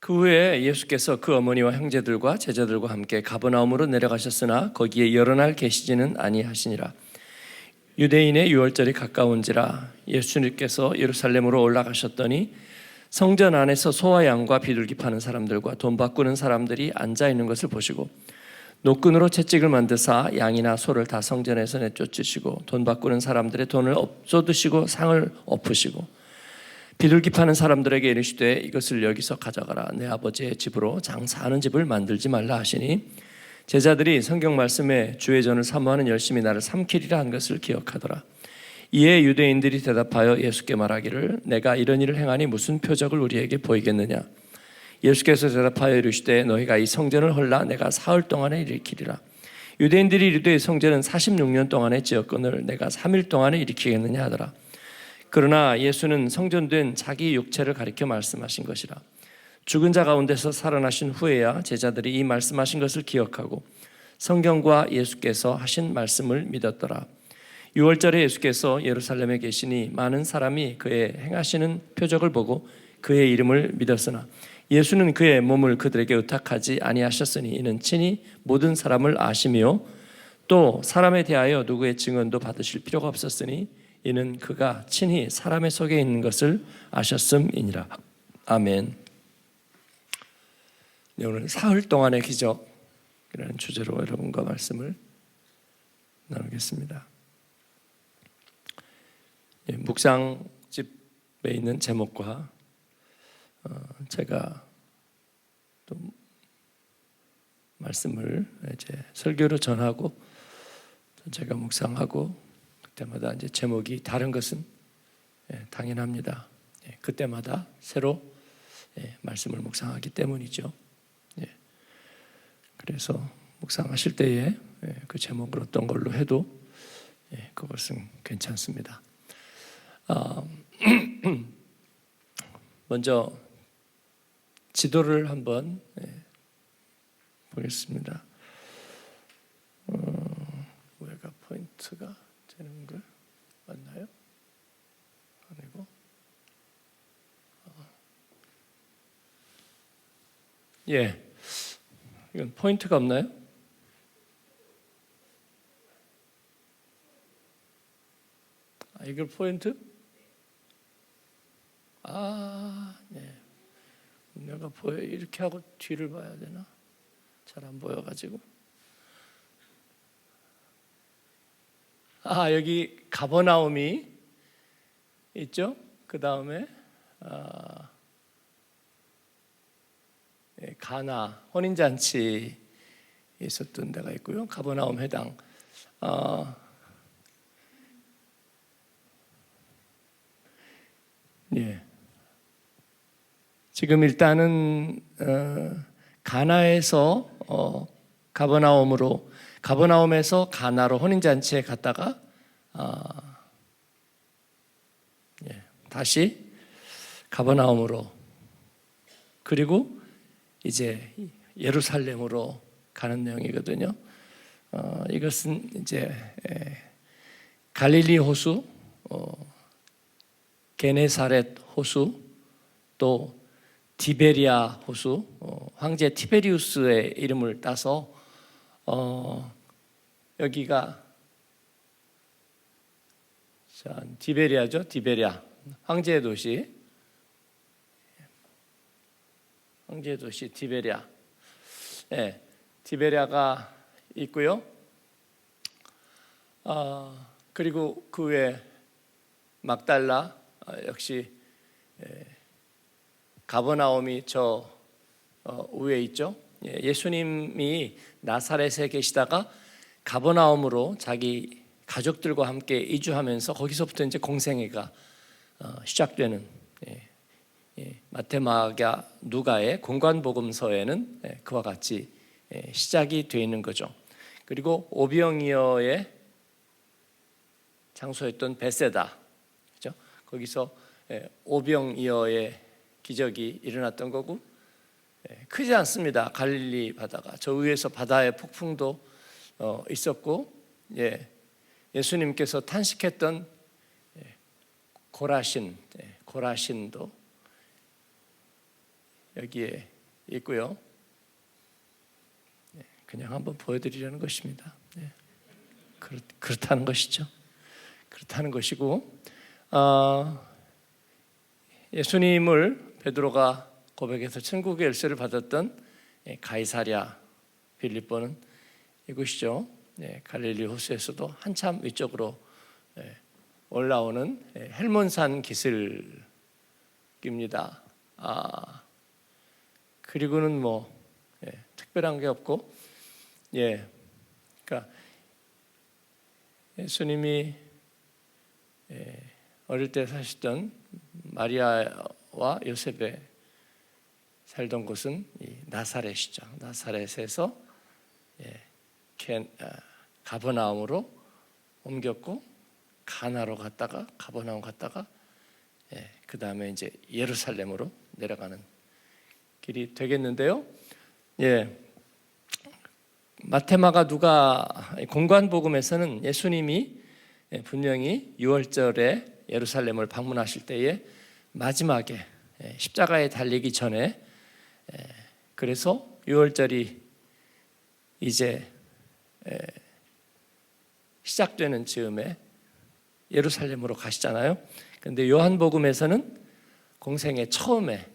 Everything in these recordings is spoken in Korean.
그 후에 예수께서 그 어머니와 형제들과 제자들과 함께 가버나움으로 내려가셨으나 거기에 여러 날 계시지는 아니하시니라. 유대인의 유월절이 가까운지라 예수님께서 예루살렘으로 올라가셨더니 성전 안에서 소와 양과 비둘기 파는 사람들과 돈 바꾸는 사람들이 앉아 있는 것을 보시고 노끈으로 채찍을 만드사 양이나 소를 다 성전에서 내쫓으시고 돈 바꾸는 사람들의 돈을 쏟으시고 상을 엎으시고 비둘기 파는 사람들에게 이르시되 이것을 여기서 가져가라. 내 아버지의 집으로 장사하는 집을 만들지 말라 하시니 제자들이 성경 말씀에 주의 전을 사모하는 열심히 나를 삼키리라 한 것을 기억하더라. 이에 유대인들이 대답하여 예수께 말하기를 내가 이런 일을 행하니 무슨 표적을 우리에게 보이겠느냐. 예수께서 대답하여 이르시되 너희가 이 성전을 헐라 내가 사흘 동안에 일으키리라. 유대인들이 이르되 성전은 46년 동안에 지었거늘 내가 3일 동안에 일으키겠느냐 하더라. 그러나 예수는 성전된 자기 육체를 가리켜 말씀하신 것이라. 죽은 자 가운데서 살아나신 후에야 제자들이 이 말씀하신 것을 기억하고 성경과 예수께서 하신 말씀을 믿었더라. 유월절에 예수께서 예루살렘에 계시니 많은 사람이 그의 행하시는 표적을 보고 그의 이름을 믿었으나 예수는 그의 몸을 그들에게 의탁하지 아니하셨으니 이는 친히 모든 사람을 아시며 또 사람에 대하여 누구의 증언도 받으실 필요가 없었으니 이는 그가 친히 사람의 속에 있는 것을 아셨음이니라. 아멘. 오늘 사흘 동안의 기적이라는 주제로 여러분과 말씀을 나누겠습니다. 묵상집에 있는 제목과 제가 또 말씀을 이제 설교로 전하고 제가 묵상하고 그때마다 이제 제목이 다른 것은 당연합니다. 그때마다 새로 말씀을 묵상하기 때문이죠. 그래서 묵상하실 때에 그 제목을 어떤 걸로 해도 그것은 괜찮습니다. 먼저 지도를 한번 보겠습니다. 왜가 포인트가 되는 걸 맞나요? 아니고 이건 포인트가 없나요? 이걸 포인트? 네. 내가 보여 이렇게 하고 뒤를 봐야 되나? 잘 안 보여가지고. 여기 가버나움이 있죠? 그 다음에 가나 혼인잔치 있었던 데가 있고요. 가버나움 회당. 지금 일단은 가나에서 가버나움에서 가나로 혼인잔치에 갔다가 다시 가버나움으로 그리고 이제 예루살렘으로 가는 내용이거든요. 이것은 이제 갈릴리 호수, 게네사렛 호수, 또 디베리아 호수, 황제 티베리우스의 이름을 따서 여기가 디베리아죠. 디베리아 황제의 도시 디베리아. 디베리아가 있고요. 그리고 그 외에 막달라 역시 가버나움이 저 위에 있죠. 예수님이 나사렛에 계시다가 가버나움으로 자기 가족들과 함께 이주하면서 거기서부터 이제 공생애가 시작되는 마태, 마가, 누가의 공관복음서에는 그와 같이 시작이 되어 있는 거죠. 그리고 오병이어의 장소였던 베세다, 그렇죠? 거기서 오병이어의 기적이 일어났던 거고, 크지 않습니다. 갈릴리 바다가 저 위에서 바다의 폭풍도 있었고, 예수님께서 탄식했던 고라신도 여기에 있고요. 그냥 한번 보여드리려는 것입니다. 그렇다는 것이죠. 그렇다는 것이고, 예수님을 베드로가 고백해서 천국의 열쇠를 받았던 가이사랴 빌립보는 이곳이죠. 갈릴리 호수에서도 한참 위쪽으로 올라오는 헬몬산 기슭입니다. 그리고는 뭐 특별한 게 없고, 그러니까 예수님이 어릴 때 사시던 마리아와 요셉에 살던 곳은 이 나사렛이죠. 나사렛에서 가버나움으로 옮겼고, 가나로 갔다가 가버나움 갔다가 그 다음에 이제 예루살렘으로 내려가는 길이 되겠는데요. 마테마가 누가 공관복음에서는 예수님이 분명히 6월절에 예루살렘을 방문하실 때에 마지막에 십자가에 달리기 전에, 그래서 6월절이 이제 시작되는 즈음에 예루살렘으로 가시잖아요. 그런데 요한복음에서는 공생의 처음에,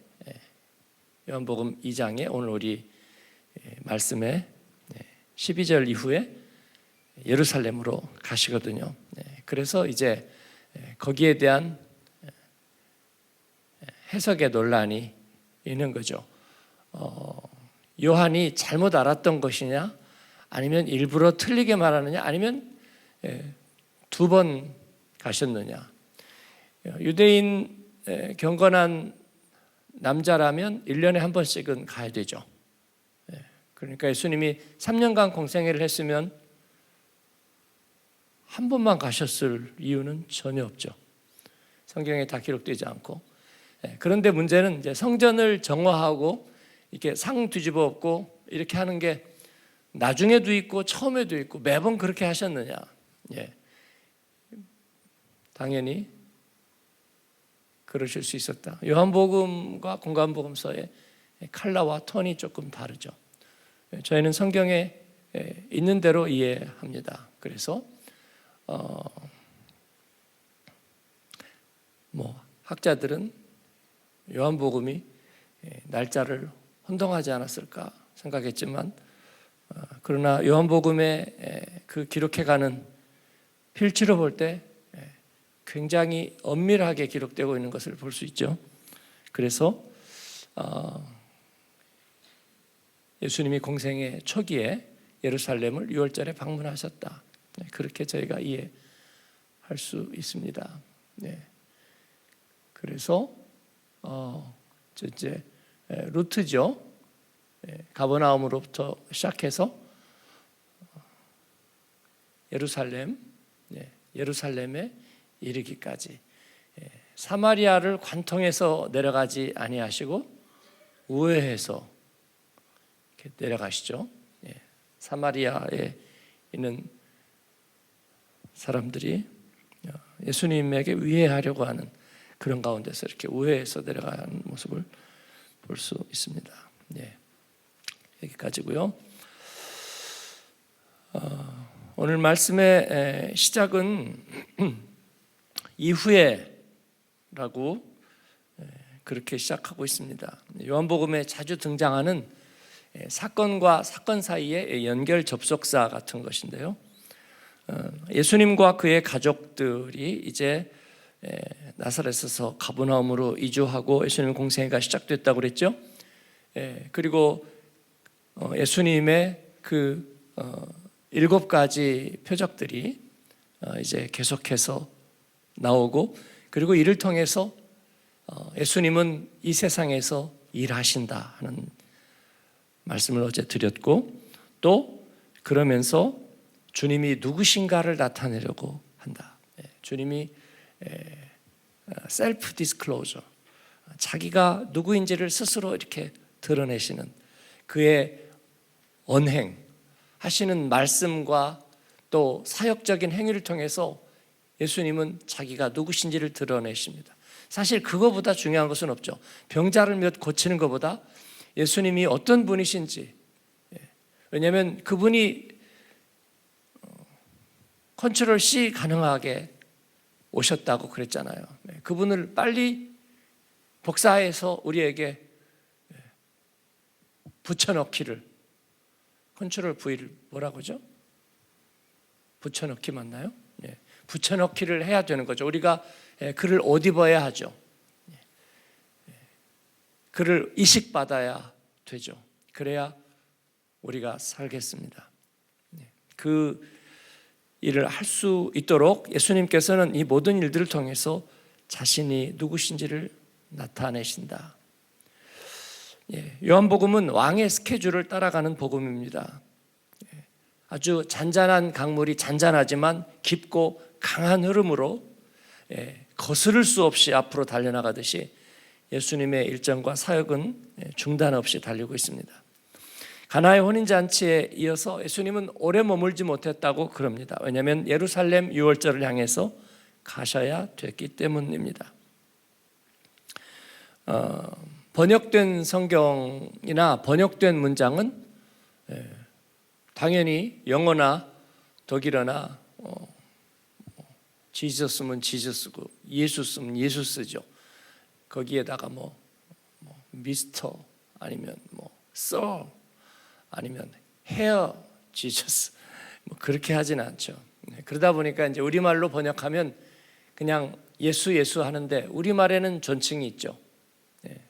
요한복음 2장에 오늘 우리 말씀에 12절 이후에 예루살렘으로 가시거든요. 그래서 이제 거기에 대한 해석의 논란이 있는 거죠. 요한이 잘못 알았던 것이냐, 아니면 일부러 틀리게 말하느냐, 아니면 두 번 가셨느냐. 유대인 경건한 남자라면 1년에 한 번씩은 가야 되죠. 그러니까 예수님이 3년간 공생애를 했으면 한 번만 가셨을 이유는 전혀 없죠. 성경에 다 기록되지 않고. 그런데 문제는 이제 성전을 정화하고 이렇게 상 뒤집어 엎고 이렇게 하는 게 나중에도 있고 처음에도 있고 매번 그렇게 하셨느냐. 당연히 그러실 수 있었다. 요한복음과 공관복음서의 칼라와 톤이 조금 다르죠. 저희는 성경에 있는 대로 이해합니다. 그래서 뭐 학자들은 요한복음이 날짜를 혼동하지 않았을까 생각했지만, 그러나 요한복음에 그 기록해가는 필치로 볼 때 굉장히 엄밀하게 기록되고 있는 것을 볼 수 있죠. 그래서 예수님이 공생의 초기에 예루살렘을 6월절에 방문하셨다. 그렇게 저희가 이해할 수 있습니다. 그래서 이제 루트죠. 가버나움으로부터 시작해서 예루살렘에 이르기까지 사마리아를 관통해서 내려가지 아니하시고 우회해서 내려가시죠. 사마리아에 있는 사람들이 예수님에게 위해하려고 하는 그런 가운데서 이렇게 우회해서 내려가는 모습을 볼 수 있습니다. 여기까지고요. 오늘 말씀의 시작은 이후에라고 그렇게 시작하고 있습니다. 요한복음에 자주 등장하는 사건과 사건 사이의 연결 접속사 같은 것인데요. 예수님과 그의 가족들이 이제 나사렛에서 가버나움으로 이주하고 예수님 공생애가 시작됐다고 그랬죠. 그리고 예수님의 그 7가지 표적들이 이제 계속해서 나오고, 그리고 이를 통해서 예수님은 이 세상에서 일하신다 하는 말씀을 어제 드렸고, 또 그러면서 주님이 누구신가를 나타내려고 한다. 주님이 셀프 디스클로저, 자기가 누구인지를 스스로 이렇게 드러내시는 그의 언행, 하시는 말씀과 또 사역적인 행위를 통해서 예수님은 자기가 누구신지를 드러내십니다. 사실 그거보다 중요한 것은 없죠. 병자를 몇 고치는 것보다 예수님이 어떤 분이신지, 왜냐하면 그분이 컨트롤 C 가능하게 오셨다고 그랬잖아요. 그분을 빨리 복사해서 우리에게 붙여넣기를, 컨트롤 V를 뭐라고 하죠? 붙여넣기 맞나요? 붙여넣기를 해야 되는 거죠. 우리가 그를 옷 입어야 하죠. 그를 이식받아야 되죠. 그래야 우리가 살겠습니다. 그 일을 할 수 있도록 예수님께서는 이 모든 일들을 통해서 자신이 누구신지를 나타내신다. 요한복음은 왕의 스케줄을 따라가는 복음입니다. 아주 잔잔한 강물이 잔잔하지만 깊고 강한 흐름으로 거스를 수 없이 앞으로 달려나가듯이 예수님의 일정과 사역은 중단 없이 달리고 있습니다. 가나의 혼인잔치에 이어서 예수님은 오래 머물지 못했다고 그럽니다. 왜냐하면 예루살렘 유월절을 향해서 가셔야 됐기 때문입니다. 번역된 성경이나 번역된 문장은 당연히 영어나 독일어나 지저스 쓰면 지저스 쓰고 예수 쓰면 예수 쓰죠. 거기에다가 미스터 아니면 서 아니면 헤어 지저스 그렇게 하진 않죠. 그러다 보니까 이제 우리말로 번역하면 그냥 예수 하는데 우리말에는 존칭이 있죠.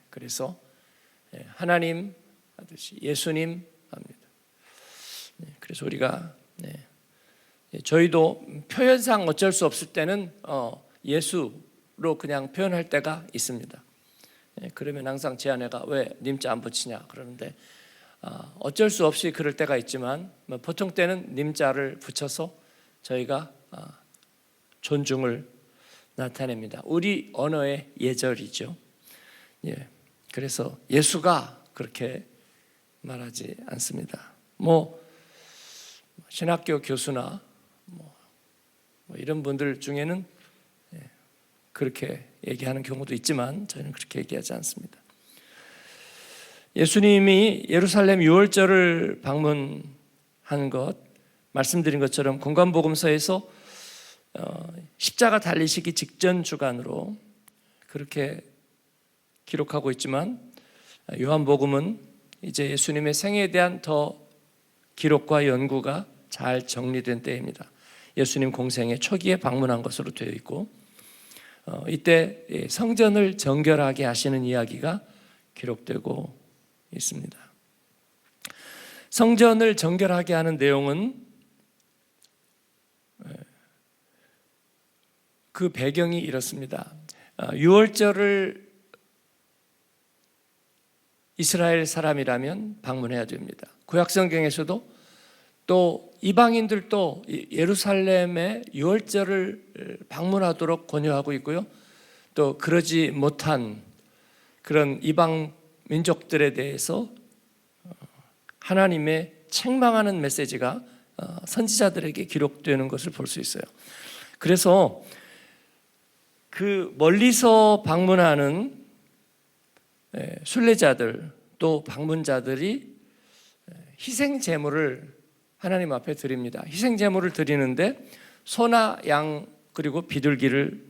그래서 하나님 하듯이 예수님 합니다. 그래서 우리가 저희도 표현상 어쩔 수 없을 때는 예수로 그냥 표현할 때가 있습니다. 그러면 항상 제 아내가 왜 님자 안 붙이냐 그러는데 어쩔 수 없이 그럴 때가 있지만 보통 때는 님자를 붙여서 저희가 존중을 나타냅니다. 우리 언어의 예절이죠. 그래서 예수가 그렇게 말하지 않습니다. 신학교 교수나 이런 분들 중에는 그렇게 얘기하는 경우도 있지만 저희는 그렇게 얘기하지 않습니다. 예수님이 예루살렘 유월절을 방문한 것 말씀드린 것처럼 공관복음서에서 십자가 달리시기 직전 주간으로 그렇게 기록하고 있지만 요한복음은 이제 예수님의 생애에 대한 더 기록과 연구가 잘 정리된 때입니다. 예수님 공생의 초기에 방문한 것으로 되어 있고 이때 성전을 정결하게 하시는 이야기가 기록되고 있습니다. 성전을 정결하게 하는 내용은 그 배경이 이렇습니다. 유월절을 이스라엘 사람이라면 방문해야 됩니다. 구약성경에서도 또 이방인들도 예루살렘의 유월절을 방문하도록 권유하고 있고요. 또 그러지 못한 그런 이방 민족들에 대해서 하나님의 책망하는 메시지가 선지자들에게 기록되는 것을 볼 수 있어요. 그래서 그 멀리서 방문하는 순례자들 또 방문자들이 희생 제물을 하나님 앞에 드립니다. 희생 제물을 드리는데 소나 양 그리고 비둘기를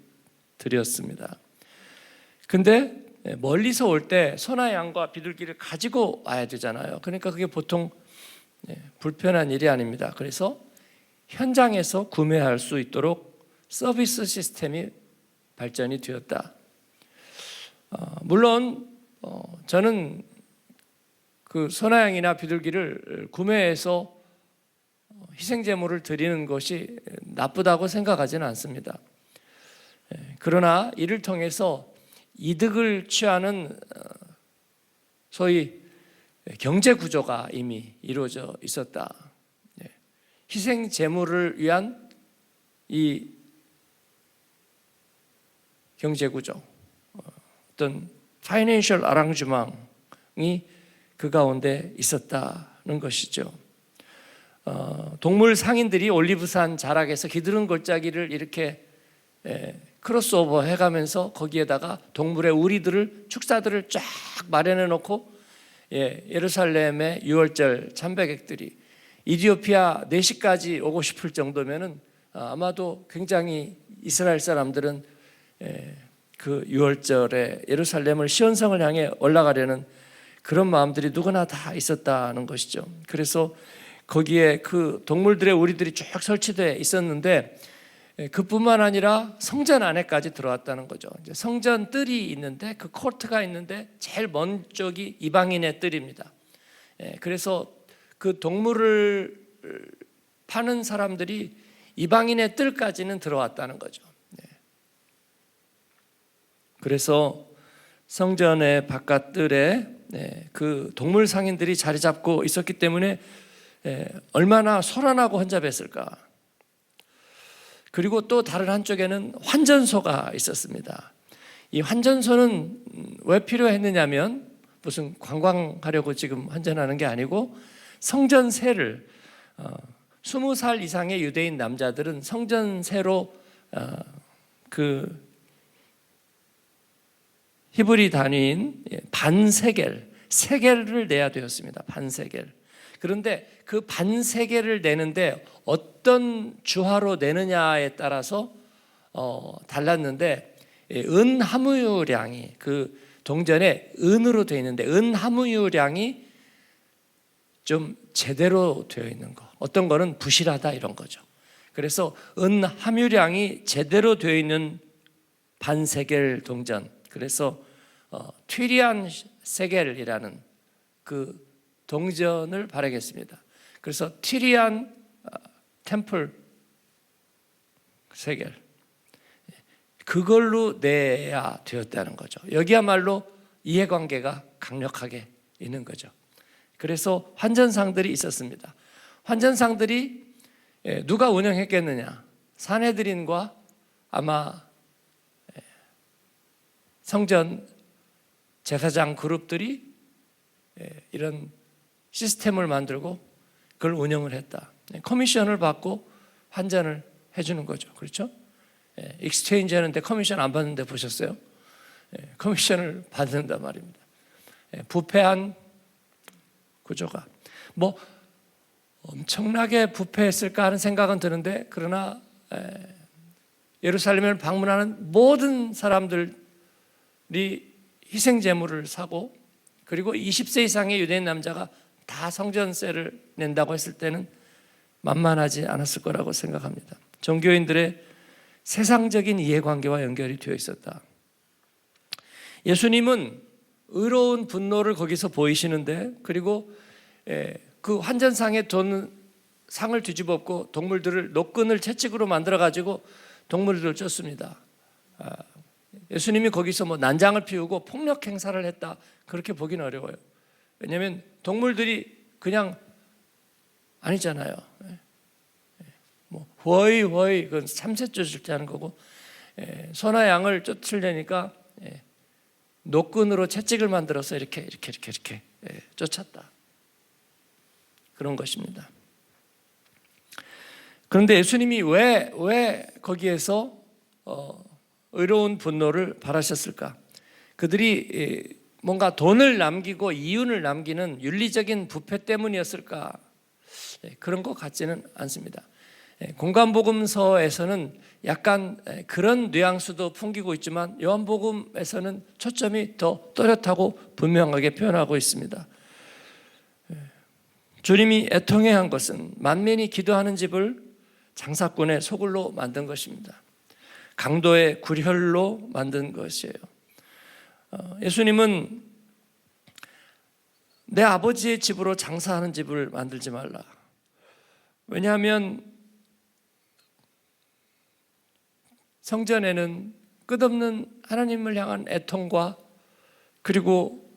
드렸습니다. 근데 멀리서 올 때 소나 양과 비둘기를 가지고 와야 되잖아요. 그러니까 그게 보통 불편한 일이 아닙니다. 그래서 현장에서 구매할 수 있도록 서비스 시스템이 발전이 되었다. 물론 저는 그 소나 양이나 비둘기를 구매해서 희생제물을 드리는 것이 나쁘다고 생각하지는 않습니다. 그러나 이를 통해서 이득을 취하는 소위 경제구조가 이미 이루어져 있었다. 희생제물을 위한 이 경제구조, 어떤 파이낸셜 아랑주망이 그 가운데 있었다는 것이죠. 동물 상인들이 올리브산 자락에서 기드론 골짜기를 이렇게 크로스오버 해가면서 거기에다가 동물의 우리들을 축사들을 쫙 마련해 놓고 예루살렘의 유월절 참배객들이 이디오피아 내시까지 오고 싶을 정도면은 아마도 굉장히 이스라엘 사람들은 그 유월절에 예루살렘을 시온성을 향해 올라가려는 그런 마음들이 누구나 다 있었다는 것이죠. 그래서 거기에 그 동물들의 우리들이 쭉 설치되어 있었는데 그뿐만 아니라 성전 안에까지 들어왔다는 거죠. 이제 성전 뜰이 있는데 그 코트가 있는데 제일 먼 쪽이 이방인의 뜰입니다. 그래서 그 동물을 파는 사람들이 이방인의 뜰까지는 들어왔다는 거죠. 그래서 성전의 바깥 뜰에 그 동물 상인들이 자리 잡고 있었기 때문에 얼마나 소란하고 혼잡했을까. 그리고 또 다른 한쪽에는 환전소가 있었습니다. 이 환전소는 왜 필요했느냐면 무슨 관광하려고 지금 환전하는 게 아니고 성전세를 20살 이상의 유대인 남자들은 성전세로 그 히브리 단위인 반세겔, 세겔을 내야 되었습니다. 반세겔. 그런데 그 반세겔을 내는데 어떤 주화로 내느냐에 따라서 달랐는데 은 함유량이 그 동전에 은으로 되어 있는데 은 함유량이 좀 제대로 되어 있는 거, 어떤 거는 부실하다 이런 거죠. 그래서 은 함유량이 제대로 되어 있는 반세겔 동전, 그래서 튀리안 세겔이라는 그 동전을 바라겠습니다. 그래서 튀리안 템플 세겔, 그걸로 내야 되었다는 거죠. 여기야말로 이해관계가 강력하게 있는 거죠. 그래서 환전상들이 있었습니다. 환전상들이 누가 운영했겠느냐? 산헤드린과 아마 성전 제사장 그룹들이 이런 시스템을 만들고 그걸 운영을 했다. 커미션을 받고 환전을 해주는 거죠. 그렇죠? 익스체인지 하는데 커미션 안 받는데 보셨어요? 커미션을 받는단 말입니다. 부패한 구조가 뭐 엄청나게 부패했을까 하는 생각은 드는데, 그러나 예루살렘을 방문하는 모든 사람들이 희생제물을 사고, 그리고 20세 이상의 유대인 남자가 다 성전세를 낸다고 했을 때는 만만하지 않았을 거라고 생각합니다. 종교인들의 세상적인 이해관계와 연결이 되어 있었다. 예수님은 의로운 분노를 거기서 보이시는데, 그리고 그 환전상에 상을 뒤집었고 동물들을 노끈을 채찍으로 만들어가지고 동물들을 쫓습니다. 예수님이 거기서 뭐 난장을 피우고 폭력 행사를 했다, 그렇게 보기는 어려워요. 왜냐하면 동물들이 그냥 아니잖아요. 뭐 허이 그건 참새 쫓을 때 하는 거고, 소나 양을 쫓으려니까 노끈으로 채찍을 만들어서 이렇게 쫓았다, 그런 것입니다. 그런데 예수님이 왜 거기에서 의로운 분노를 바라셨을까? 그들이 뭔가 돈을 남기고 이윤을 남기는 윤리적인 부패 때문이었을까? 그런 것 같지는 않습니다. 공간복음서에서는 약간 그런 뉘앙스도 풍기고 있지만 요한복음에서는 초점이 더 또렷하고 분명하게 표현하고 있습니다. 주님이 애통해한 것은 만민이 기도하는 집을 장사꾼의 소굴로 만든 것입니다. 강도의 굴혈로 만든 것이에요. 예수님은 내 아버지의 집으로 장사하는 집을 만들지 말라. 왜냐하면 성전에는 끝없는 하나님을 향한 애통과 그리고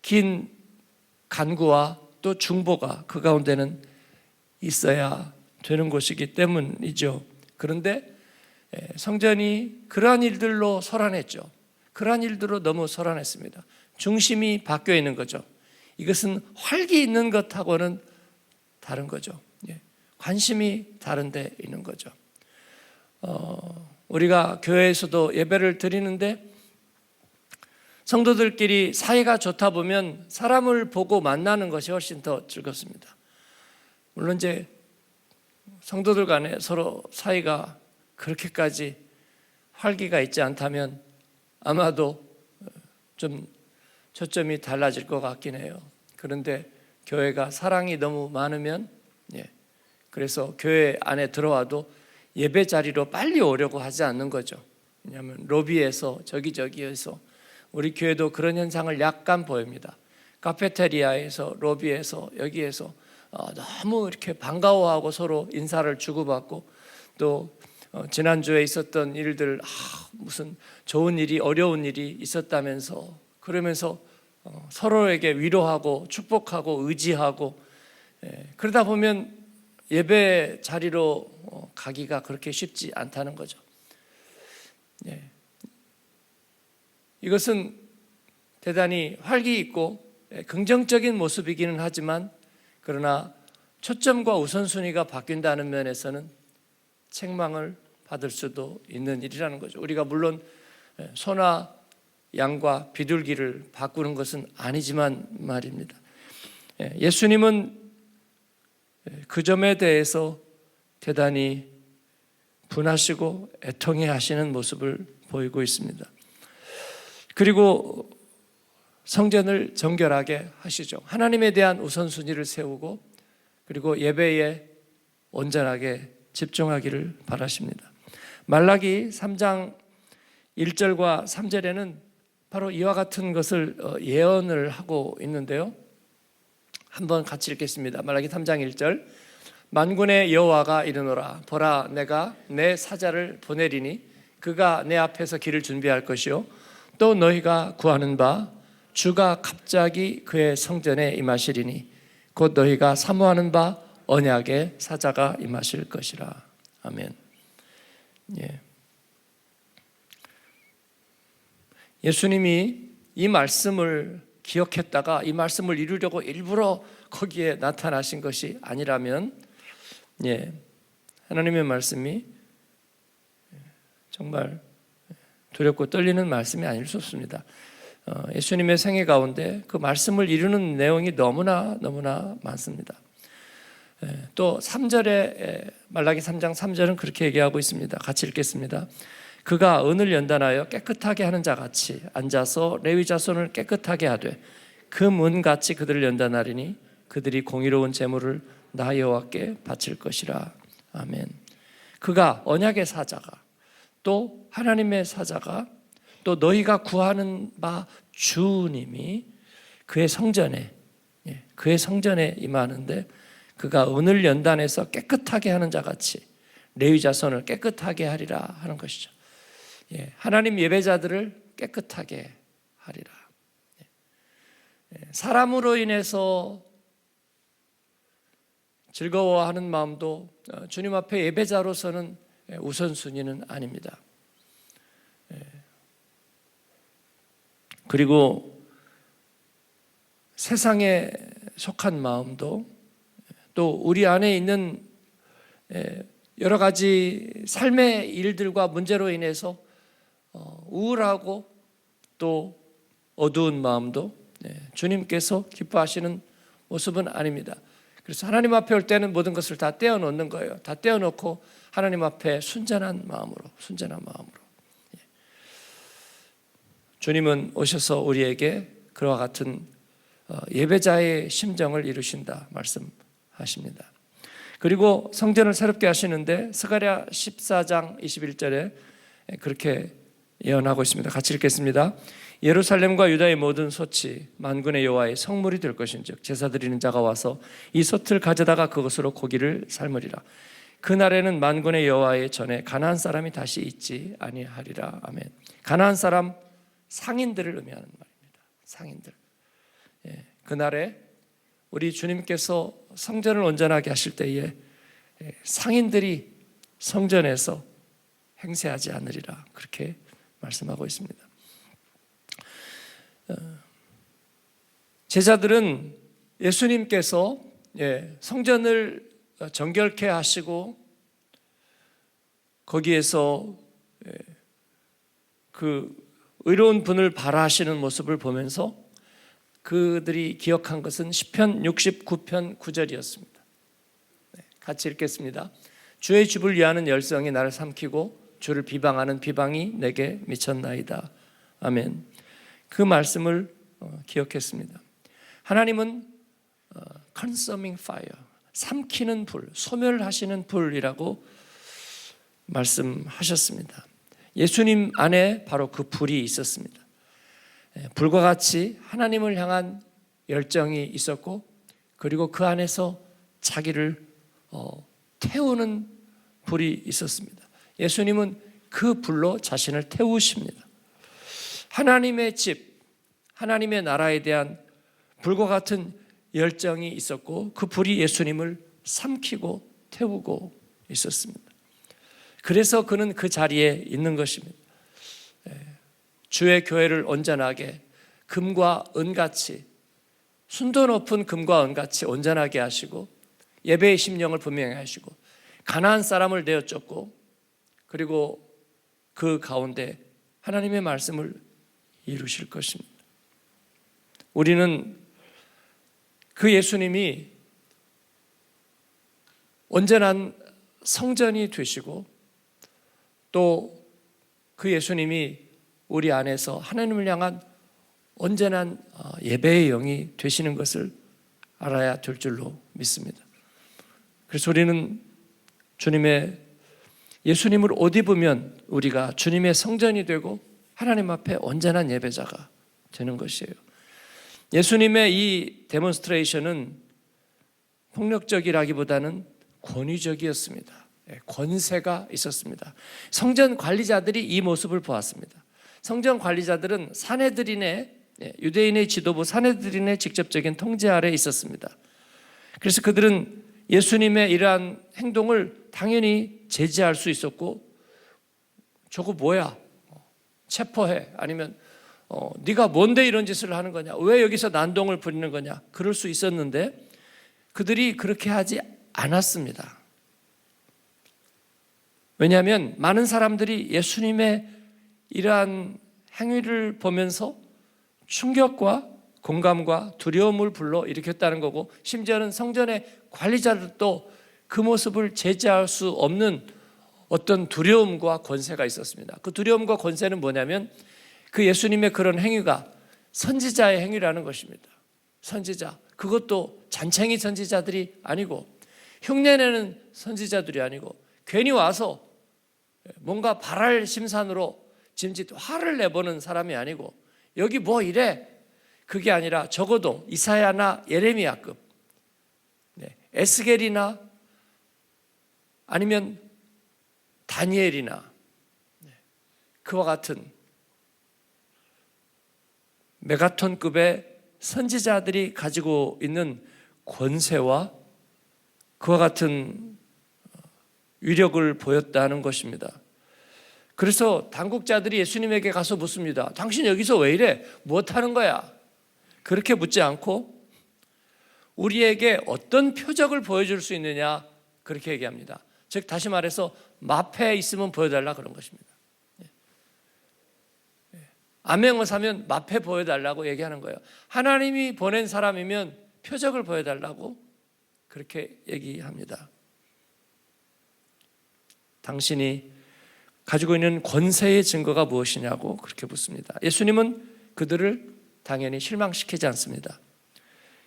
긴 간구와 또 중보가 그 가운데는 있어야 되는 곳이기 때문이죠. 그런데 성전이 그러한 일들로 소란했죠. 그러한 일들로 너무 소란했습니다. 중심이 바뀌어 있는 거죠. 이것은 활기 있는 것하고는 다른 거죠. 관심이 다른 데 있는 거죠. 우리가 교회에서도 예배를 드리는데 성도들끼리 사이가 좋다 보면 사람을 보고 만나는 것이 훨씬 더 즐겁습니다. 물론 이제 성도들 간에 서로 사이가 그렇게까지 활기가 있지 않다면 아마도 좀 초점이 달라질 것 같긴 해요. 그런데 교회가 사랑이 너무 많으면 그래서 교회 안에 들어와도 예배 자리로 빨리 오려고 하지 않는 거죠. 왜냐하면 로비에서 저기저기에서 우리 교회도 그런 현상을 약간 보입니다. 카페테리아에서 로비에서 여기에서 너무 이렇게 반가워하고 서로 인사를 주고받고 또 지난주에 있었던 일들 무슨 좋은 일이 어려운 일이 있었다면서 그러면서 서로에게 위로하고 축복하고 의지하고 그러다 보면 예배 자리로 가기가 그렇게 쉽지 않다는 거죠. 이것은 대단히 활기 있고 긍정적인 모습이기는 하지만 그러나 초점과 우선순위가 바뀐다는 면에서는 책망을 받을 수도 있는 일이라는 거죠. 우리가 물론 소나 양과 비둘기를 바꾸는 것은 아니지만 말입니다. 예수님은 그 점에 대해서 대단히 분하시고 애통해 하시는 모습을 보이고 있습니다. 그리고 성전을 정결하게 하시죠. 하나님에 대한 우선순위를 세우고 그리고 예배에 온전하게 집중하기를 바라십니다. 말라기 3장 1절과 3절에는 바로 이와 같은 것을 예언을 하고 있는데요. 한번 같이 읽겠습니다. 말라기 3장 1절 만군의 여호와가 이르노라 보라 내가 내 사자를 보내리니 그가 내 앞에서 길을 준비할 것이요 또 너희가 구하는 바 주가 갑자기 그의 성전에 임하시리니 곧 너희가 사모하는 바 언약의 사자가 임하실 것이라. 아멘. 예수님이 이 말씀을 기억했다가 이 말씀을 이루려고 일부러 거기에 나타나신 것이 아니라면 하나님의 말씀이 정말 두렵고 떨리는 말씀이 아닐 수 없습니다. 예수님의 생애 가운데 그 말씀을 이루는 내용이 너무나 많습니다. 또 3절에 말라기 3장 3절은 그렇게 얘기하고 있습니다. 같이 읽겠습니다. 그가 은을 연단하여 깨끗하게 하는 자같이 앉아서 레위 자손을 깨끗하게 하되 그 문같이 그들을 연단하리니 그들이 공의로운 제물을 나 여호와께 바칠 것이라. 아멘. 그가 언약의 사자가 또 하나님의 사자가 또 너희가 구하는 바 주님이 그의 성전에 임하는데 그가 은을 연단해서 깨끗하게 하는 자같이 레위 자손을 깨끗하게 하리라 하는 것이죠. 하나님 예배자들을 깨끗하게 하리라. 사람으로 인해서 즐거워하는 마음도 주님 앞에 예배자로서는 우선순위는 아닙니다. 그리고 세상에 속한 마음도 또 우리 안에 있는 여러 가지 삶의 일들과 문제로 인해서 우울하고 또 어두운 마음도 주님께서 기뻐하시는 모습은 아닙니다. 그래서 하나님 앞에 올 때는 모든 것을 다 떼어놓는 거예요. 다 떼어놓고 하나님 앞에 순전한 마음으로 주님은 오셔서 우리에게 그와 같은 예배자의 심정을 이루신다 말씀하십니다. 그리고 성전을 새롭게 하시는데 스가랴 14장 21절에 그렇게 예언하고 있습니다. 같이 읽겠습니다. 예루살렘과 유다의 모든 솥이 만군의 여호와의 성물이 될 것인즉 제사 드리는 자가 와서 이 솥을 가져다가 그것으로 고기를 삶으리라. 그날에는 만군의 여호와의 전에 가나안 사람이 다시 있지 아니하리라. 아멘. 가나안 사람 상인들을 의미하는 말입니다. 상인들. 그날에 우리 주님께서 성전을 온전하게 하실 때에 상인들이 성전에서 행세하지 않으리라 그렇게 말씀하고 있습니다. 제자들은 예수님께서 성전을 정결케 하시고 거기에서 그 의로운 분을 바라시는 모습을 보면서 그들이 기억한 것은 시편 69편 9절이었습니다. 같이 읽겠습니다. 주의 집을 위하는 열성이 나를 삼키고 주를 비방하는 비방이 내게 미쳤나이다. 아멘. 그 말씀을 기억했습니다. 하나님은 consuming fire, 삼키는 불, 소멸하시는 불이라고 말씀하셨습니다. 예수님 안에 바로 그 불이 있었습니다. 불과 같이 하나님을 향한 열정이 있었고, 그리고 그 안에서 자기를 태우는 불이 있었습니다. 예수님은 그 불로 자신을 태우십니다. 하나님의 집, 하나님의 나라에 대한 불과 같은 열정이 있었고, 그 불이 예수님을 삼키고 태우고 있었습니다. 그래서 그는 그 자리에 있는 것입니다. 주의 교회를 온전하게 금과 은같이, 순도 높은 금과 은같이 온전하게 하시고, 예배의 심령을 분명히 하시고, 가나안 사람을 내어 쫓고, 그리고 그 가운데 하나님의 말씀을 이루실 것입니다. 우리는 그 예수님이 온전한 성전이 되시고, 또 그 예수님이 우리 안에서 하나님을 향한 온전한 예배의 영이 되시는 것을 알아야 될 줄로 믿습니다. 그래서 우리는 예수님을 옷 입으면 우리가 주님의 성전이 되고 하나님 앞에 온전한 예배자가 되는 것이에요. 예수님의 이 데몬스트레이션은 폭력적이라기보다는 권위적이었습니다. 권세가 있었습니다. 성전 관리자들이 이 모습을 보았습니다. 성전 관리자들은 유대인의 지도부 산헤드린의 직접적인 통제 아래에 있었습니다. 그래서 그들은 예수님의 이러한 행동을 당연히 제지할 수 있었고, 저거 뭐야? 체포해. 아니면 네가 뭔데 이런 짓을 하는 거냐? 왜 여기서 난동을 부리는 거냐? 그럴 수 있었는데 그들이 그렇게 하지 않았습니다. 왜냐하면 많은 사람들이 예수님의 이러한 행위를 보면서 충격과 공감과 두려움을 불러 일으켰다는 거고, 심지어는 성전의 관리자들도 그 모습을 제지할 수 없는 어떤 두려움과 권세가 있었습니다. 그 두려움과 권세는 뭐냐면 그 예수님의 그런 행위가 선지자의 행위라는 것입니다. 선지자, 그것도 잔챙이 선지자들이 아니고 흉내내는 선지자들이 아니고 괜히 와서 뭔가 발할 심산으로 짐짓 화를 내보는 사람이 아니고 여기 뭐 이래? 그게 아니라 적어도 이사야나 예레미야급, 에스겔이나 아니면 다니엘이나 그와 같은 메가톤급의 선지자들이 가지고 있는 권세와 그와 같은 위력을 보였다는 것입니다. 그래서 당국자들이 예수님에게 가서 묻습니다. 당신 여기서 왜 이래? 무엇하는 거야? 그렇게 묻지 않고 우리에게 어떤 표적을 보여줄 수 있느냐, 그렇게 얘기합니다. 즉 다시 말해서 마패 있으면 보여달라, 그런 것입니다. 암행어사면 마패 보여달라고 얘기하는 거예요. 하나님이 보낸 사람이면 표적을 보여달라고 그렇게 얘기합니다. 당신이 가지고 있는 권세의 증거가 무엇이냐고 그렇게 묻습니다. 예수님은 그들을 당연히 실망시키지 않습니다.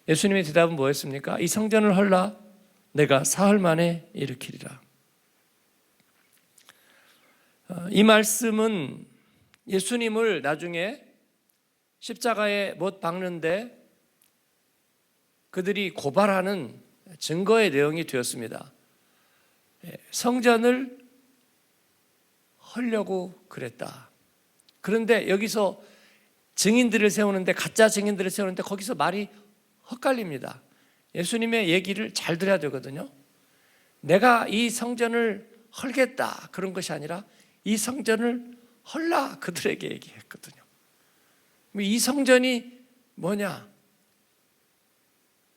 예수님의 대답은 뭐였습니까? 이 성전을 헐라 내가 사흘 만에 일으키리라. 이 말씀은 예수님을 나중에 십자가에 못 박는데 그들이 고발하는 증거의 내용이 되었습니다. 성전을 헐려고 그랬다. 그런데 여기서 증인들을 세우는데, 가짜 증인들을 세우는데 거기서 말이 헛갈립니다. 예수님의 얘기를 잘 들어야 되거든요. 내가 이 성전을 헐겠다 그런 것이 아니라 이 성전을 헐라 그들에게 얘기했거든요. 이 성전이 뭐냐?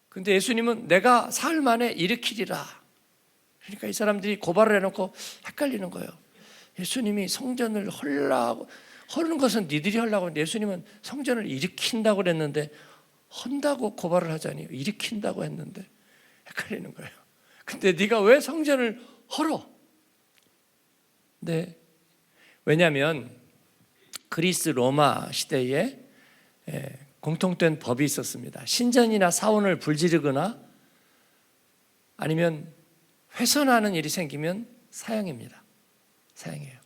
근데 예수님은 내가 사흘 만에 일으키리라. 그러니까 이 사람들이 고발을 해놓고 헷갈리는 거예요. 예수님이 성전을 허는 것은 니들이 하려고 하는데 예수님은 성전을 일으킨다고 그랬는데 헌다고 고발을 하자니 일으킨다고 했는데 헷갈리는 거예요. 근데 네가 왜 성전을 헐어? 네, 왜냐하면 그리스 로마 시대에 공통된 법이 있었습니다. 신전이나 사원을 불지르거나 아니면 훼손하는 일이 생기면 사형입니다. 사형이에요.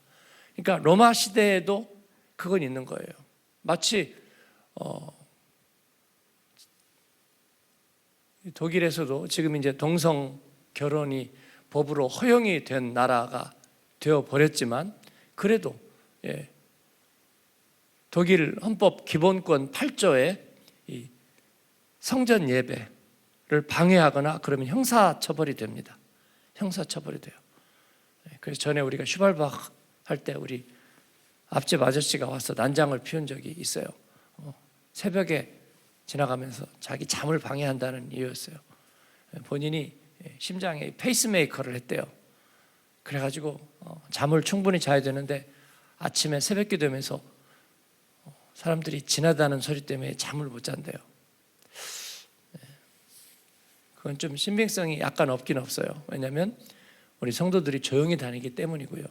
그러니까 로마 시대에도 그건 있는 거예요. 마치 독일에서도 지금 이제 동성 결혼이 법으로 허용이 된 나라가 되어 버렸지만 그래도 독일 헌법 기본권 8조에 이 성전 예배를 방해하거나 그러면 형사처벌이 됩니다. 형사처벌이 돼요. 그래서 전에 우리가 슈발박 할 때 우리 앞집 아저씨가 와서 난장을 피운 적이 있어요. 새벽에 지나가면서 자기 잠을 방해한다는 이유였어요. 본인이 심장에 페이스메이커를 했대요. 그래가지고 잠을 충분히 자야 되는데 아침에 새벽 기도하면서 사람들이 지나다는 소리 때문에 잠을 못 잔대요. 그건 좀 신빙성이 약간 없긴 없어요. 왜냐하면 우리 성도들이 조용히 다니기 때문이고요.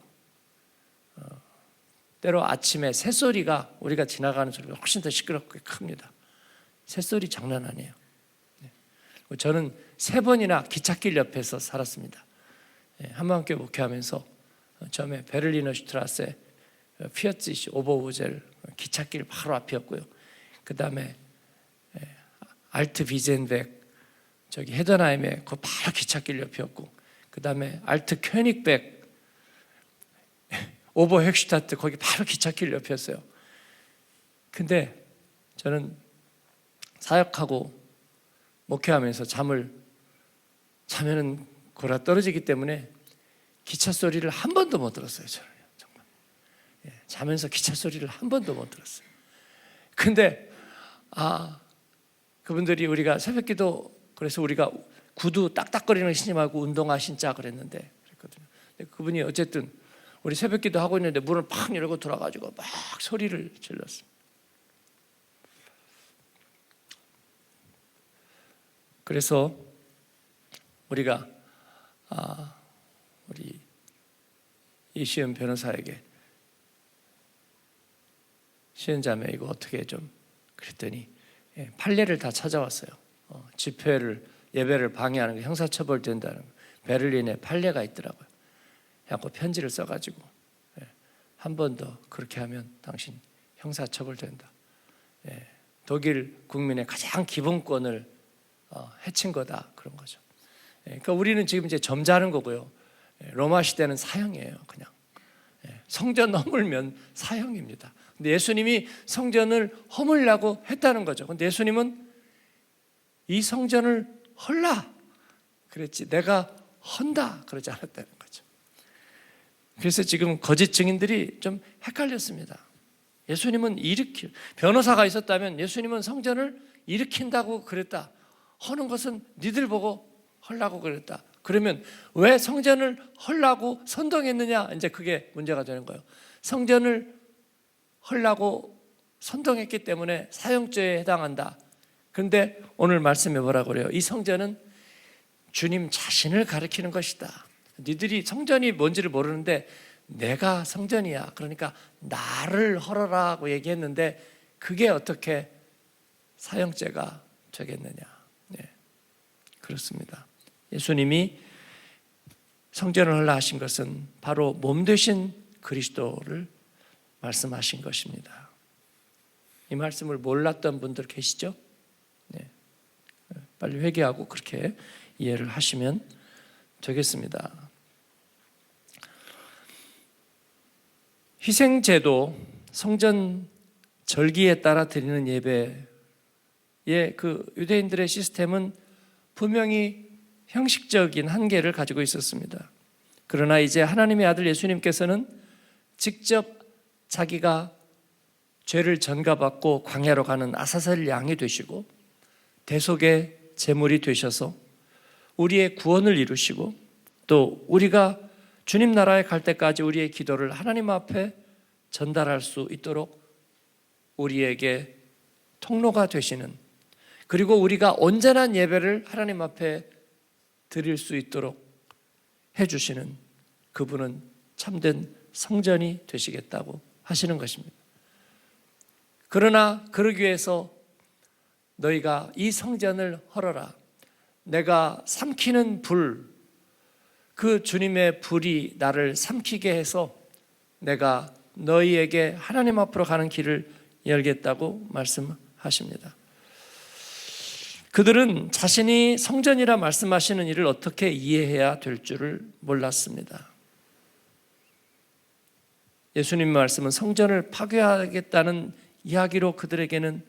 때로 아침에 새소리가 우리가 지나가는 소리가 훨씬 더 시끄럽게 큽니다. 새소리 장난 아니에요. 저는 3번이나 기찻길 옆에서 살았습니다. 한방교회 목회하면서 처음에 베를리너 슈트라세 피어츠시 오버우젤 기찻길 바로 앞이었고요. 그 다음에 알트 비젠백 저기 헤더나임에 그 바로 기찻길 옆이었고, 그 다음에 알트 könig 오버 헥슈타트 거기 바로 기찻길 옆이었어요. 근데 저는 사역하고 목회하면서 자면은 골아 떨어지기 때문에 기차 소리를 한 번도 못 들었어요. 저는 정말 자면서 기차 소리를 한 번도 못 들었어요. 근데 그분들이 우리가 새벽기도 그래서 우리가 구두 딱딱거리는 신지 말고 운동화 신자 그랬는데 그랬거든요. 근데 그분이 어쨌든 우리 새벽기도 하고 있는데 문을 팍 열고 돌아가지고 막 소리를 질렀어요. 그래서 우리가 우리 이시은 변호사에게 시은자매 이거 어떻게 좀 그랬더니 판례를 다 찾아왔어요. 집회를 예배를 방해하는 게 형사처벌 된다는 베를린에 판례가 있더라고요. 그래서 편지를 써가지고 한 번 더 그렇게 하면 당신 형사처벌 된다. 독일 국민의 가장 기본권을 해친 거다 그런 거죠. 그러니까 우리는 지금 이제 점잖은 거고요. 로마 시대는 사형이에요. 그냥 성전 허물면 사형입니다. 근데 예수님이 성전을 허물라고 했다는 거죠. 근데 예수님은 이 성전을 헐라 그랬지 내가 헌다 그러지 않았다는 거죠. 그래서 지금 거짓 증인들이 좀 헷갈렸습니다. 예수님은 변호사가 있었다면 예수님은 성전을 일으킨다고 그랬다. 허는 것은 니들 보고 헐라고 그랬다. 그러면 왜 성전을 헐라고 선동했느냐? 이제 그게 문제가 되는 거예요. 성전을 헐라고 선동했기 때문에 사형죄에 해당한다. 그런데 오늘 말씀에 뭐라고 그래요? 이 성전은 주님 자신을 가리키는 것이다. 니들이 성전이 뭔지를 모르는데 내가 성전이야. 그러니까 나를 헐어라고 얘기했는데 그게 어떻게 사형죄가 되겠느냐? 그렇습니다. 예수님이 성전을 헐라 하신 것은 바로 몸 되신 그리스도를 말씀하신 것입니다. 이 말씀을 몰랐던 분들 계시죠? 빨리 회개하고 그렇게 이해를 하시면 되겠습니다. 희생제도, 성전 절기에 따라 드리는 예배의 그 유대인들의 시스템은 분명히 형식적인 한계를 가지고 있었습니다. 그러나 이제 하나님의 아들 예수님께서는 직접 자기가 죄를 전가받고 광야로 가는 아사셀 양이 되시고 대속의 제물이 되셔서 우리의 구원을 이루시고 또 우리가 주님 나라에 갈 때까지 우리의 기도를 하나님 앞에 전달할 수 있도록 우리에게 통로가 되시는, 그리고 우리가 온전한 예배를 하나님 앞에 드릴 수 있도록 해주시는 그분은 참된 성전이 되시겠다고 하시는 것입니다. 그러나 그러기 위해서 너희가 이 성전을 헐어라. 내가 삼키는 불, 그 주님의 불이 나를 삼키게 해서 내가 너희에게 하나님 앞으로 가는 길을 열겠다고 말씀하십니다. 그들은 자신이 성전이라 말씀하시는 일을 어떻게 이해해야 될 줄을 몰랐습니다. 예수님의 말씀은 성전을 파괴하겠다는 이야기로 그들에게는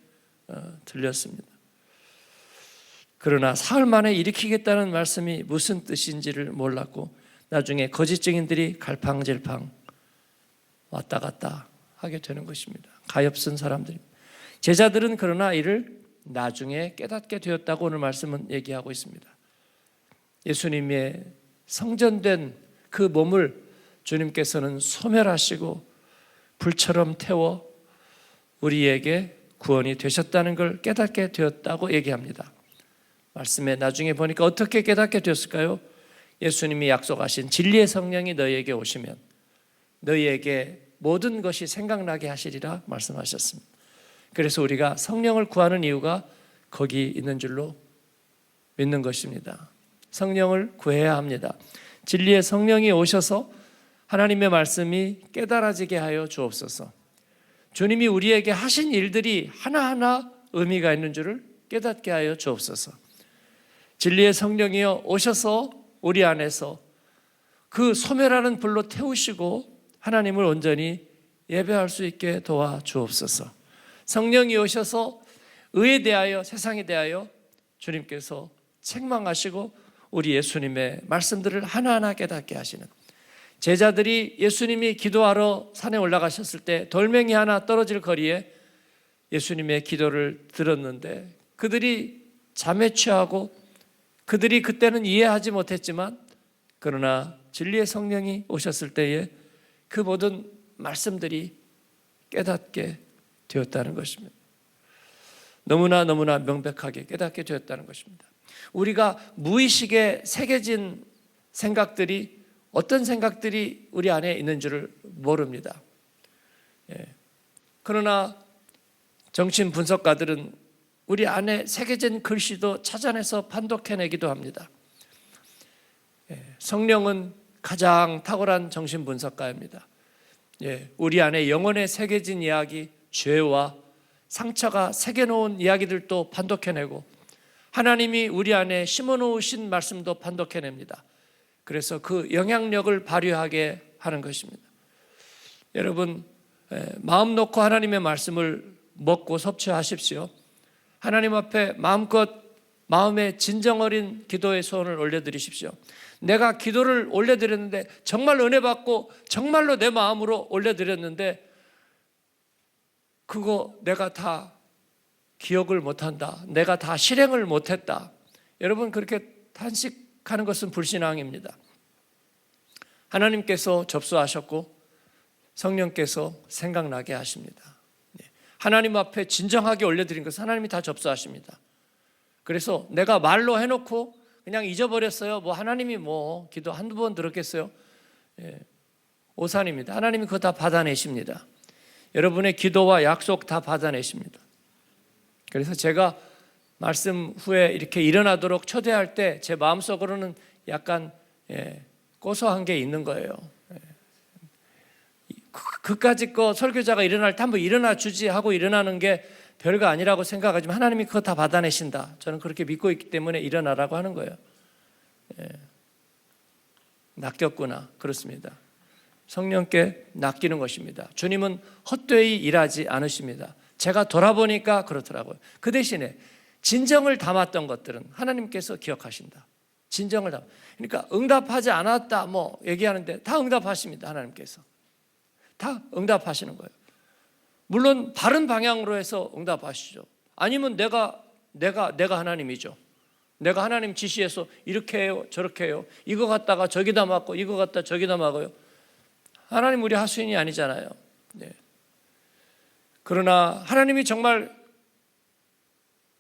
들렸습니다. 그러나 사흘 만에 일으키겠다는 말씀이 무슨 뜻인지를 몰랐고 나중에 거짓 증인들이 갈팡질팡 왔다 갔다 하게 되는 것입니다. 가엾은 사람들입니다. 제자들은 그러나 이를 나중에 깨닫게 되었다고 오늘 말씀은 얘기하고 있습니다. 예수님의 성전된 그 몸을 주님께서는 소멸하시고 불처럼 태워 우리에게 구원이 되셨다는 걸 깨닫게 되었다고 얘기합니다. 말씀에 나중에 보니까 어떻게 깨닫게 되었을까요? 예수님이 약속하신 진리의 성령이 너희에게 오시면 너희에게 모든 것이 생각나게 하시리라 말씀하셨습니다. 그래서 우리가 성령을 구하는 이유가 거기 있는 줄로 믿는 것입니다. 성령을 구해야 합니다. 진리의 성령이 오셔서 하나님의 말씀이 깨달아지게 하여 주옵소서. 주님이 우리에게 하신 일들이 하나하나 의미가 있는 줄을 깨닫게 하여 주옵소서. 진리의 성령이여 오셔서 우리 안에서 그 소멸하는 불로 태우시고 하나님을 온전히 예배할 수 있게 도와 주옵소서. 성령이 오셔서 의에 대하여 세상에 대하여 주님께서 책망하시고 우리 예수님의 말씀들을 하나하나 깨닫게 하시는, 제자들이 예수님이 기도하러 산에 올라가셨을 때 돌멩이 하나 떨어질 거리에 예수님의 기도를 들었는데 그들이 잠에 취하고 그들이 그때는 이해하지 못했지만 그러나 진리의 성령이 오셨을 때에 그 모든 말씀들이 깨닫게 되었다는 것입니다. 너무나 명백하게 깨닫게 되었다는 것입니다. 우리가 무의식에 새겨진 생각들이 어떤 생각들이 우리 안에 있는 줄을 모릅니다. 그러나 정신분석가들은 우리 안에 새겨진 글씨도 찾아내서 판독해내기도 합니다. 성령은 가장 탁월한 정신분석가입니다. 우리 안에 영혼에 새겨진 이야기, 죄와 상처가 새겨놓은 이야기들도 판독해내고 하나님이 우리 안에 심어놓으신 말씀도 판독해냅니다. 그래서 그 영향력을 발휘하게 하는 것입니다. 여러분, 마음 놓고 하나님의 말씀을 먹고 섭취하십시오. 하나님 앞에 마음껏 마음의 진정 어린 기도의 소원을 올려드리십시오. 내가 기도를 올려드렸는데 정말 은혜 받고 정말로 내 마음으로 올려드렸는데 그거 내가 다 기억을 못한다, 내가 다 실행을 못했다, 여러분 그렇게 탄식하는 것은 불신앙입니다. 하나님께서 접수하셨고 성령께서 생각나게 하십니다. 하나님 앞에 진정하게 올려드린 것은 하나님이 다 접수하십니다. 그래서 내가 말로 해놓고 그냥 잊어버렸어요. 하나님이 기도 한두 번 들었겠어요? 오산입니다. 하나님이 그거 다 받아내십니다. 여러분의 기도와 약속 다 받아내십니다. 그래서 제가 말씀 후에 이렇게 일어나도록 초대할 때 제 마음속으로는 약간 고소한 게 있는 거예요. 그까짓 거 설교자가 일어날 때 한번 일어나 주지 하고 일어나는 게 별거 아니라고 생각하지만 하나님이 그거 다 받아내신다, 저는 그렇게 믿고 있기 때문에 일어나라고 하는 거예요. 낚였구나. 그렇습니다. 성령께 낚이는 것입니다. 주님은 헛되이 일하지 않으십니다. 제가 돌아보니까 그렇더라고요. 그 대신에 진정을 담았던 것들은 하나님께서 기억하신다. 진정을 담. 그러니까 응답하지 않았다 얘기하는데 다 응답하십니다. 하나님께서 다 응답하시는 거예요. 물론 바른 방향으로 해서 응답하시죠. 아니면 내가 하나님이죠. 내가 하나님 지시해서 이렇게 해요, 저렇게 해요. 이거 갖다가 저기다 막고 이거 갖다 저기다 막아요. 하나님 우리 하수인이 아니잖아요. 네. 그러나 하나님이 정말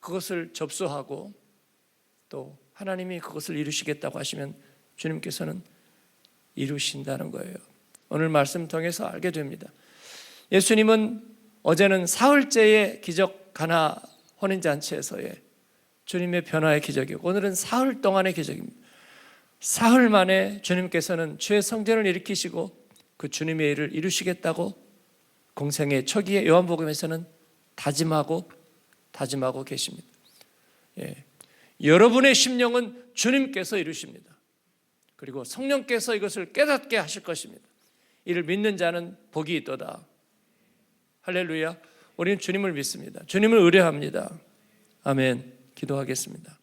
그것을 접수하고 또 하나님이 그것을 이루시겠다고 하시면 주님께서는 이루신다는 거예요. 오늘 말씀 통해서 알게 됩니다. 예수님은 어제는 사흘째의 기적 가나 혼인잔치에서의 주님의 변화의 기적이고 오늘은 사흘 동안의 기적입니다. 사흘 만에 주님께서는 주의 성전을 일으키시고 그 주님의 일을 이루시겠다고 공생의 초기에 요한복음에서는 다짐하고 계십니다. 예. 여러분의 심령은 주님께서 이루십니다. 그리고 성령께서 이것을 깨닫게 하실 것입니다. 이를 믿는 자는 복이 있도다. 할렐루야. 우리는 주님을 믿습니다. 주님을 의뢰합니다. 아멘. 기도하겠습니다.